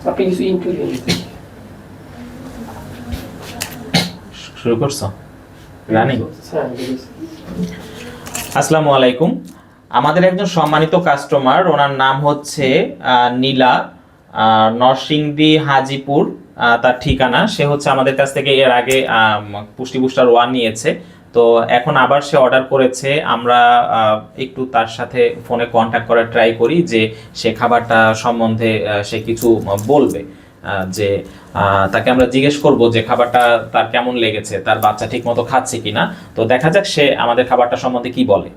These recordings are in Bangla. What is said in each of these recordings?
আপনি কিছু ইনপুট দিতে শুরু করছো রানি? হ্যাঁ। আসসালামু আলাইকুম। আমাদের একজন সম্মানিত কাস্টমার, ওনার নাম হচ্ছে নীলা, নরসিংদী হাজিপুর তার ঠিকানা। সে হচ্ছে আমাদের কাছ থেকে এর আগে পুষ্টি বুস্টার 1 নিয়েছে। তো এখন আবার সে অর্ডার করেছে। আমরা একটু তার সাথে ফোনে কন্ট্যাক্ট করার ট্রাই করি যে সে খাবারটা সম্বন্ধে সে কিছু বলবে। যে তাকে আমরা জিজ্ঞেস করব যে খাবারটা তার কেমন লেগেছে, তার বাচ্চা ঠিক মতো খাচ্ছে কিনা। তো দেখা যাক সে আমাদের খাবারটা সম্বন্ধে কি বলে।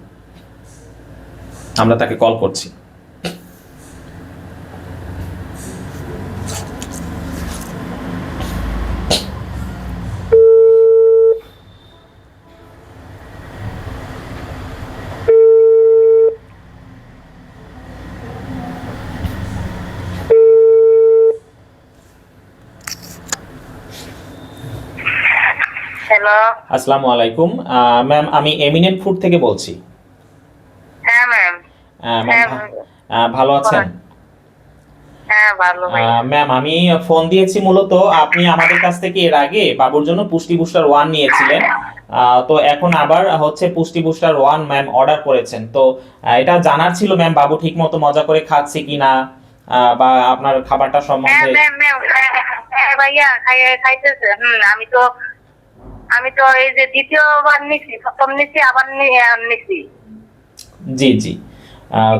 আমরা তাকে কল করছি। হ্যালো। আসসালামু আলাইকুম ম্যাম, আমি এমিনেন্ট ফুড থেকে বলছি। হ্যাঁ ম্যাম। ম্যাম ভালো আছেন? হ্যাঁ ভালো ভাই। ম্যাম আমি ফোন দিয়েছি মূলত, আপনি আমাদের কাছ থেকে এর আগে বাবুর জন্য পুষ্টি বুস্টার 1 নিয়েছিলেন। তো এখন আবার হচ্ছে পুষ্টি বুস্টার 1 ম্যাম অর্ডার করেছেন। তো এটা জানার ছিল ম্যাম, বাবু ঠিক মতো মজা করে খাচ্ছে কিনা, বা আপনার খাবারটা হ্যাঁ সম্বন্ধে। ম্যাম ম্যাম হ্যাঁ ভাইয়া খাইতেছে। আমি তো এই যে দ্বিতীয়বার নিছি, প্রথম নিছি আবার নিছি। জি জি।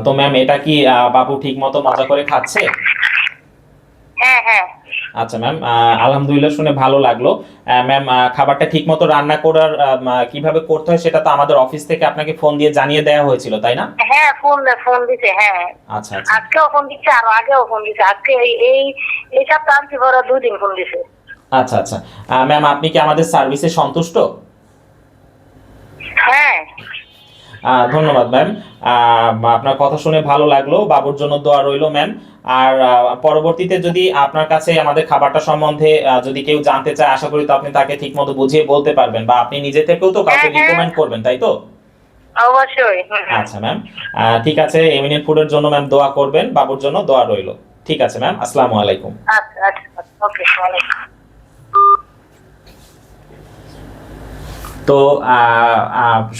তো ম্যাম এটা কি বাবু ঠিক মতো মজা করে খাচ্ছে? হ্যাঁ হ্যাঁ। আচ্ছা ম্যাম, আলহামদুলিল্লাহ, শুনে ভালো লাগলো। ম্যাম খাবারটা ঠিক মতো রান্না করার কিভাবে করতে হয় সেটা তো আমাদের অফিস থেকে আপনাকে ফোন দিয়ে জানিয়ে দেওয়া হয়েছিল, তাই না? হ্যাঁ ফোন দিছে। হ্যাঁ আচ্ছা আচ্ছা। আজকেও ফোন দিচ্ছে, আর আগেও ফোন দিছে। আজকে এই সপ্তাহ আনছি, বড় 2 দিন ফোন দিছে। আচ্ছা আচ্ছা। ম্যাম আপনি কি আমাদের সার্ভিসে সন্তুষ্ট? হ্যাঁ। ধন্যবাদ ম্যাম। আপনার কথা শুনে ভালো লাগলো। বাবুর জন্য দোয়া রইলো ম্যাম। আর পরবর্তীতে যদি আপনার কাছে আমাদের খাবারটা সম্বন্ধে যদি কেউ জানতে চায়, আশা করি তো আপনি তাকে ঠিকমতো বুঝিয়ে বলতে পারবেন, বা আপনি নিজে থেকেও তো কাউকে হ্যাঁ, হ্যাঁ। রিকমেন্ড করবেন, তাই তো? অবশ্যই। আচ্ছা ম্যাম, ঠিক আছে। এমিনেন্ট ফুডের জন্য ম্যাম দোয়া করবেন, বাবুর জন্য দোয়া রইলো। ঠিক আছে ম্যাম, আসসালামু আলাইকুম। আচ্ছা আচ্ছা ওকে। ওয়ালাইকুম। তো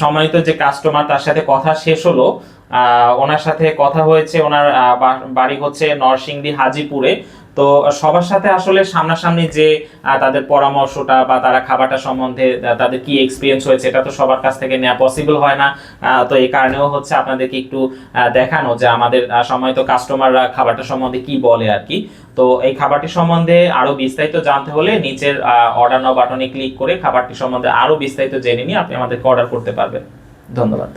সম্মানিত যে কাস্টমার, তার সাথে কথা শেষ হলো। ওনার সাথে কথা হয়েছে, ওনার বাড়ি হচ্ছে নরসিংদী হাজিপুরে। তো সবার সাথে আসলে সামনাসামনি যে তাদের পরামর্শটা বা তারা খাবারটা সম্বন্ধে তাদের কি এক্সপিরিয়েন্স হয়েছে, এটা তো সবার কাছ থেকে নেওয়া পসিবল হয় না। তো এই কারণেও হচ্ছে আপনাদেরকে একটু দেখানো যে আমাদের সম্মানিত কাস্টমাররা খাবারটা সম্বন্ধে কি বলে আর কি। তো এই খাবারটি সম্বন্ধে আরো বিস্তারিত জানতে হলে নিচের অর্ডার নাও বাটনে ক্লিক করে খাবারটি সম্বন্ধে আরো বিস্তারিত জেনে নিয়ে আপনি আমাদেরকে অর্ডার করতে পারবেন। ধন্যবাদ।